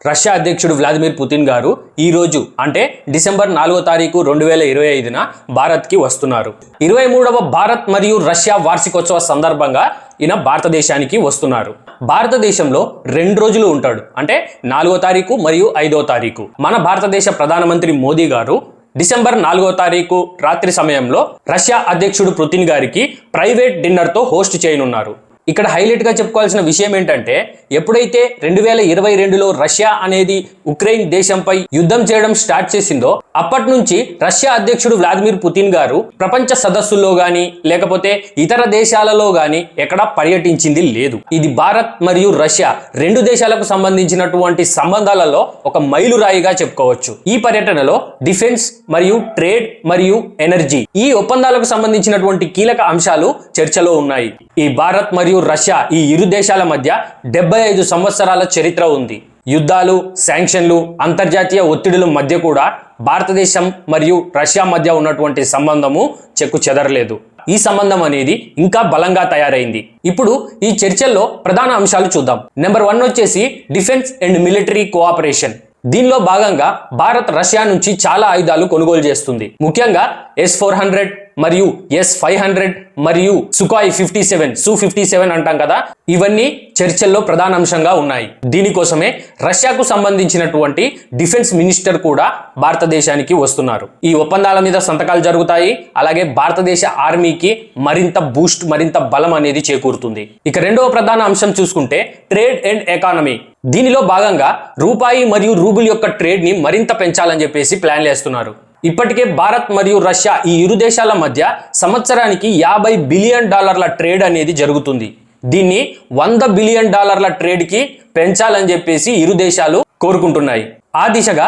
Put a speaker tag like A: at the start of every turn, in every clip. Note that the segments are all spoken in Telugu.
A: రష్యా అధ్యక్షుడు వ్లాదిమిర్ పుతిన్ గారు ఈ రోజు అంటే డిసెంబర్ 4వ తారీఖు 2025న భారత్కి వస్తున్నారు. 23వ భారత్ మరియు రష్యా వార్షికోత్సవ సందర్భంగా ఈయన భారతదేశానికి వస్తున్నారు. భారతదేశంలో 2 రోజులు ఉంటాడు, అంటే 4వ తారీఖు మరియు 5వ తారీఖు. మన భారతదేశ ప్రధానమంత్రి మోదీ గారు డిసెంబర్ 4వ తారీఖు రాత్రి సమయంలో రష్యా అధ్యక్షుడు పుతిన్ గారికి ప్రైవేట్ డిన్నర్తో హోస్ట్ చేయనున్నారు. ఇక్కడ హైలైట్గా చెప్పుకోవాల్సిన విషయం ఏంటంటే, ఎప్పుడైతే 2022లో రష్యా అనేది ఉక్రెయిన్ దేశంపై యుద్ధం చేయడం స్టార్ట్ చేసిందో అప్పటి నుంచి రష్యా అధ్యక్షుడు వ్లాదిమిర్ పుతిన్ గారు ప్రపంచ సదస్సుల్లో గాని లేకపోతే ఇతర దేశాలలో గాని ఎక్కడా పర్యటించింది లేదు. ఇది భారత్ మరియు రష్యా 2 దేశాలకు సంబంధించినటువంటి సంబంధాలలో ఒక మైలురాయిగా చెప్పుకోవచ్చు. ఈ పర్యటనలో డిఫెన్స్ మరియు ట్రేడ్ మరియు ఎనర్జీ ఈ ఒప్పందాలకు సంబంధించినటువంటి కీలక అంశాలు చర్చలో ఉన్నాయి. ఈ భారత్ మరియు రష్యా ఈ ఇరు దేశాల మధ్య 75 సంవత్సరాల చరిత్ర ఉంది. యుద్ధాలు, శాంక్షన్లు, అంతర్జాతీయ ఒత్తిడుల మధ్య కూడా భారతదేశం మరియు రష్యా మధ్య ఉన్నటువంటి సంబంధము చెక్కు చెదరలేదు. ఈ సంబంధం అనేది ఇంకా బలంగా తయారైంది. ఇప్పుడు ఈ చర్చల్లో ప్రధాన అంశాలు చూద్దాం. నెంబర్ 1 వచ్చేసి డిఫెన్స్ అండ్ మిలిటరీ కోఆపరేషన్. దీనిలో భాగంగా భారత్ రష్యా నుంచి చాలా ఆయుధాలు కొనుగోలు చేస్తుంది. ముఖ్యంగా S-400 మరియు S-500 మరియు సుఖాయ్ 57 Su-57 అంటాం కదా, ఇవన్నీ చర్చల్లో ప్రధాన అంశంగా ఉన్నాయి. దీనికోసమే రష్యాకు సంబంధించినటువంటి డిఫెన్స్ మినిస్టర్ కూడా భారతదేశానికి వస్తున్నారు. ఈ ఒప్పందాల మీద సంతకాలు జరుగుతాయి. అలాగే భారతదేశ ఆర్మీకి మరింత బూస్ట్, మరింత బలం అనేది చేకూరుతుంది. ఇక రెండవ ప్రధాన అంశం చూసుకుంటే ట్రేడ్ అండ్ ఎకానమీ. దీనిలో భాగంగా రూపాయి మరియు రూబుల్ యొక్క ట్రేడ్ ని మరింత పెంచాలని చెప్పేసి ప్లాన్లు వేస్తున్నారు. ఇప్పటికే భారత్ మరియు రష్యా ఈ ఇరు దేశాల మధ్య సంవత్సరానికి $50 బిలియన్ ట్రేడ్ అనేది జరుగుతుంది. దీన్ని $100 బిలియన్ ట్రేడ్ కి పెంచాలని చెప్పేసి ఇరు దేశాలు కోరుకుంటున్నాయి. ఆ దిశగా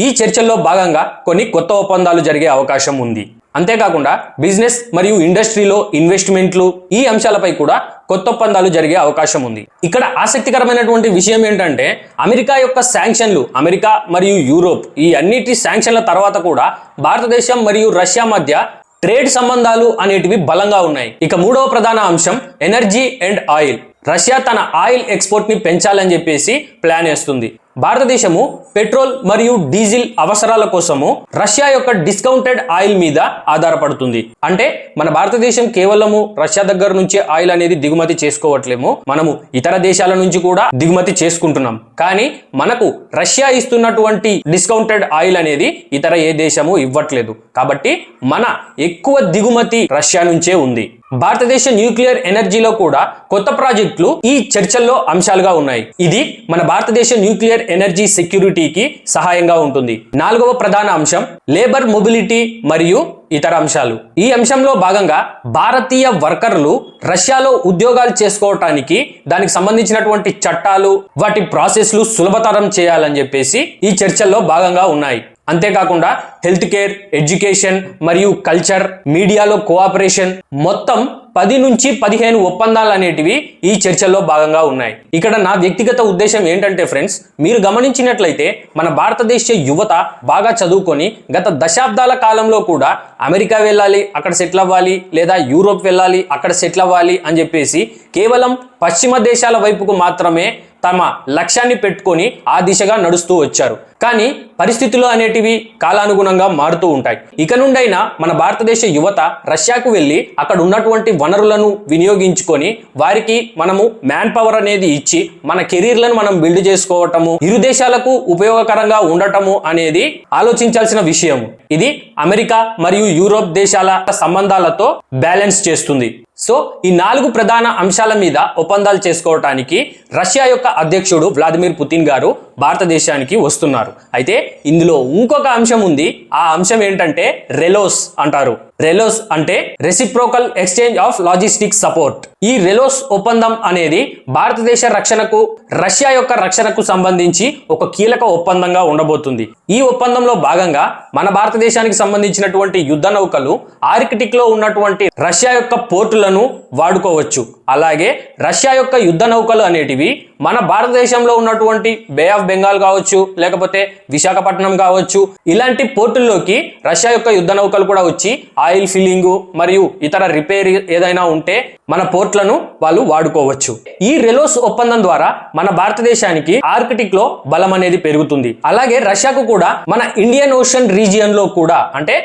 A: ఈ చర్చల్లో భాగంగా కొన్ని కొత్త ఒప్పందాలు జరిగే అవకాశం ఉంది. అంతేకాకుండా బిజినెస్ మరియు ఇండస్ట్రీలో ఇన్వెస్ట్మెంట్లు ఈ అంశాలపై కూడా కొత్త ఒప్పందాలు జరిగే అవకాశం ఉంది. ఇక్కడ ఆసక్తికరమైనటువంటి విషయం ఏంటంటే, అమెరికా యొక్క శాంక్షన్లు, అమెరికా మరియు యూరోప్ ఈ అన్నిటి శాంక్షన్ల తర్వాత కూడా భారతదేశం మరియు రష్యా మధ్య ట్రేడ్ సంబంధాలు అనేటివి బలంగా ఉన్నాయి. ఇక మూడవ ప్రధాన అంశం ఎనర్జీ అండ్ ఆయిల్. రష్యా తన ఆయిల్ ఎక్స్పోర్ట్ ని పెంచాలని చెప్పేసి ప్లాన్ వేస్తుంది. భారతదేశము పెట్రోల్ మరియు డీజిల్ అవసరాల కోసము రష్యా యొక్క డిస్కౌంటెడ్ ఆయిల్ మీద ఆధారపడుతుంది. అంటే మన భారతదేశం కేవలము రష్యా దగ్గర నుంచే ఆయిల్ అనేది దిగుమతి చేసుకోవట్లేము, మనము ఇతర దేశాల నుంచి కూడా దిగుమతి చేసుకుంటున్నాం. కానీ మనకు రష్యా ఇస్తున్నటువంటి డిస్కౌంటెడ్ ఆయిల్ అనేది ఇతర ఏ దేశము ఇవ్వట్లేదు. కాబట్టి మన ఎక్కువ దిగుమతి రష్యా నుంచే ఉంది. భారతదేశ న్యూక్లియర్ ఎనర్జీలో కూడా కొత్త ప్రాజెక్టులు ఈ చర్చల్లో అంశాలుగా ఉన్నాయి. ఇది మన భారతదేశ న్యూక్లియర్ ఎనర్జీ సెక్యూరిటీకి సహాయంగా ఉంటుంది. 4వ ప్రధాన అంశం లేబర్ మొబిలిటీ మరియు ఇతర అంశాలు. ఈ అంశంలో భాగంగా భారతీయ వర్కర్లు రష్యాలో ఉద్యోగాలు చేసుకోవటానికి దానికి సంబంధించినటువంటి చట్టాలు, వాటి ప్రాసెస్లు సులభతరం చేయాలని చెప్పేసి ఈ చర్చల్లో భాగంగా ఉన్నాయి. అంతేకాకుండా హెల్త్ కేర్, ఎడ్యుకేషన్ మరియు కల్చర్, మీడియాలో కోఆపరేషన్, మొత్తం 10 నుంచి 15 ఒప్పందాలు అనేటివి ఈ చర్చల్లో భాగంగా ఉన్నాయి. ఇక్కడ నా వ్యక్తిగత ఉద్దేశం ఏంటంటే ఫ్రెండ్స్, మీరు గమనించినట్లయితే మన భారతదేశ యువత బాగా చదువుకొని గత దశాబ్దాల కాలంలో కూడా అమెరికా వెళ్ళాలి, అక్కడ సెటిల్ అవ్వాలి, లేదా యూరోప్ వెళ్ళాలి, అక్కడ సెటిల్ అవ్వాలి అని చెప్పేసి కేవలం పశ్చిమ దేశాల వైపుకు మాత్రమే తమ లక్ష్యాన్ని పెట్టుకొని ఆ దిశగా నడుస్తూ వచ్చారు. కానీ పరిస్థితులు అనేటివి కాలానుగుణంగా మారుతూ ఉంటాయి. ఇక నుండైనా మన భారతదేశ యువత రష్యాకు వెళ్ళి అక్కడ ఉన్నటువంటి వనరులను వినియోగించుకొని వారికి మనము మ్యాన్ పవర్ అనేది ఇచ్చి మన కెరీర్లను మనం బిల్డ్ చేసుకోవటము, ఇరు దేశాలకు ఉపయోగకరంగా ఉండటము అనేది ఆలోచించాల్సిన విషయం. ఇది అమెరికా మరియు యూరోప్ దేశాల సంబంధాలతో బ్యాలెన్స్ చేస్తుంది. సో ఈ 4 ప్రధాన అంశాల మీద ఒప్పందాలు చేసుకోవటానికి రష్యా యొక్క అధ్యక్షుడు వ్లాదిమిర్ పుతిన్ గారు భారతదేశానికి వస్తున్నారు. అయితే ఇందులో ఇంకొక అంశం ఉంది. ఆ అంశం ఏంటంటే రెలోస్ అంటారు. రెలోస్ అంటే reciprocal exchange of logistic support. ఈ రెలోస్ ఒప్పందం అనేది భారతదేశ రక్షణకు, రష్యా యొక్క రక్షణకు సంబంధించి ఒక కీలక ఒప్పందంగా ఉండబోతుంది. ఈ ఒప్పందంలో భాగంగా మన భారతదేశానికి సంబంధించినటువంటి యుద్ధ నౌకలు ఆర్కిటిక్ లో ఉన్నటువంటి రష్యా యొక్క పోర్టులను వాడుకోవచ్చు. అలాగే రష్యా యొక్క యుద్ధ నౌకలు అనేటివి మన భారతదేశంలో ఉన్నటువంటి బే ఆఫ్ ఆఫ్ బెంగాల్ కావచ్చు, లేకపోతే విశాఖపట్నం కావచ్చు, ఇలాంటి పోర్టుల్లోకి రష్యా యొక్క యుద్ధ నౌకలు కూడా వచ్చి ఆయిల్ ఫిల్లింగ్ మరియు ఇతర రిపేర్ ఏదైనా ఉంటే మన పోర్ట్లను వాళ్ళు వాడుకోవచ్చు. ఈ రెలోస్ ఒప్పందం ద్వారా మన భారతదేశానికి ఆర్కిటిక్ లో బలం అనేది పెరుగుతుంది. అలాగే రష్యాకు కూడా మన ఇండియన్ ఓషన్ రీజియన్ లో కూడా, అంటే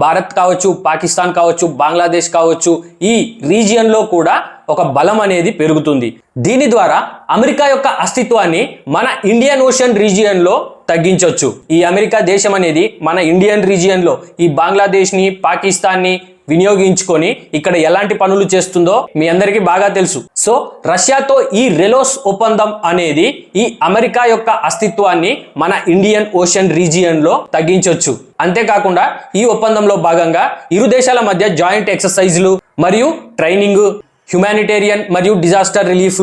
A: భారత్ కావచ్చు, పాకిస్తాన్ కావచ్చు, బంగ్లాదేశ్ కావచ్చు, ఈ రీజియన్ లో కూడా ఒక బలం అనేది పెరుగుతుంది. దీని ద్వారా అమెరికా యొక్క అస్తిత్వాన్ని మన ఇండియన్ ఓషన్ రీజియన్ లో తగ్గించవచ్చు. ఈ అమెరికా దేశం అనేది మన ఇండియన్ రీజియన్ లో ఈ బంగ్లాదేశ్ ని, పాకిస్తాన్ ని వినియోగించుకొని ఇక్కడ ఎలాంటి పనులు చేస్తుందో మీ అందరికీ బాగా తెలుసు. సో రష్యాతో ఈ రెలోస్ ఒప్పందం అనేది ఈ అమెరికా యొక్క అస్తిత్వాన్ని మన ఇండియన్ ఓషన్ రీజియన్ లో తగ్గించవచ్చు. అంతేకాకుండా ఈ ఒప్పందంలో భాగంగా ఇరు దేశాల మధ్య జాయింట్ ఎక్సర్సైజ్లు మరియు ట్రైనింగ్, హ్యుమానిటేరియన్ మరియు డిజాస్టర్ రిలీఫ్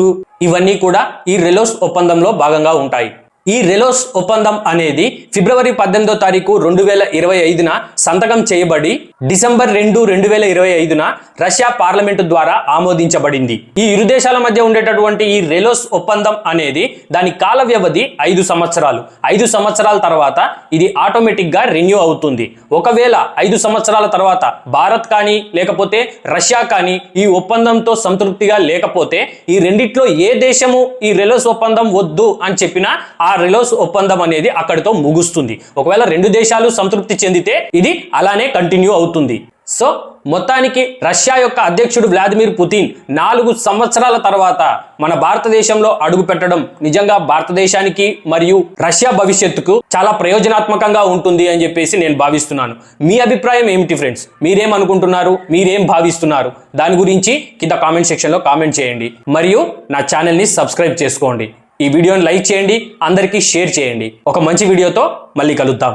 A: ఇవన్నీ కూడా ఈ రెలోస్ ఒప్పందంలో భాగంగా ఉంటాయి. ఈ రెలోస్ ఒప్పందం అనేది ఫిబ్రవరి 18వ తారీఖు 2025న సంతకం చేయబడి డిసెంబర్ 2, 2025న రష్యా పార్లమెంటు ద్వారా ఆమోదించబడింది. ఈ ఇరు దేశాల మధ్య ఉండేటటువంటి ఈ రెలోస్ ఒప్పందం అనేది దాని కాల వ్యవధి 5 సంవత్సరాలు. 5 సంవత్సరాల తర్వాత ఇది ఆటోమేటిక్ గా రెన్యూ అవుతుంది. ఒకవేళ 5 సంవత్సరాల తర్వాత భారత్ కానీ లేకపోతే రష్యా కానీ ఈ ఒప్పందంతో సంతృప్తిగా లేకపోతే ఈ రెండిట్లో ఏ దేశము ఈ రెలోస్ ఒప్పందం వద్దు అని చెప్పినా ఆ రెలోస్ ఒప్పందం అనేది అక్కడితో ముగుస్తుంది. ఒకవేళ రెండు దేశాలు సంతృప్తి చెందితే ఇది అలానే కంటిన్యూ అవుతుంది. సో మొత్తానికి రష్యా యొక్క అధ్యక్షుడు వ్లాదిమిర్ పుతిన్ 4 సంవత్సరాల తర్వాత మన భారతదేశంలో అడుగు పెట్టడం నిజంగా భారతదేశానికి మరియు రష్యా భవిష్యత్తుకు చాలా ప్రయోజనాత్మకంగా ఉంటుంది అని చెప్పేసి నేను భావిస్తున్నాను. మీ అభిప్రాయం ఏమిటి ఫ్రెండ్స్? మీరేమనుకుంటున్నారు? మీరేం భావిస్తున్నారు? దాని గురించి కింద కామెంట్ సెక్షన్లో కామెంట్ చేయండి. మరియు నా ఛానల్ని సబ్స్క్రైబ్ చేసుకోండి. ఈ వీడియోని లైక్ చేయండి, అందరికీ షేర్ చేయండి. ఒక మంచి వీడియోతో మళ్ళీ కలుద్దాం.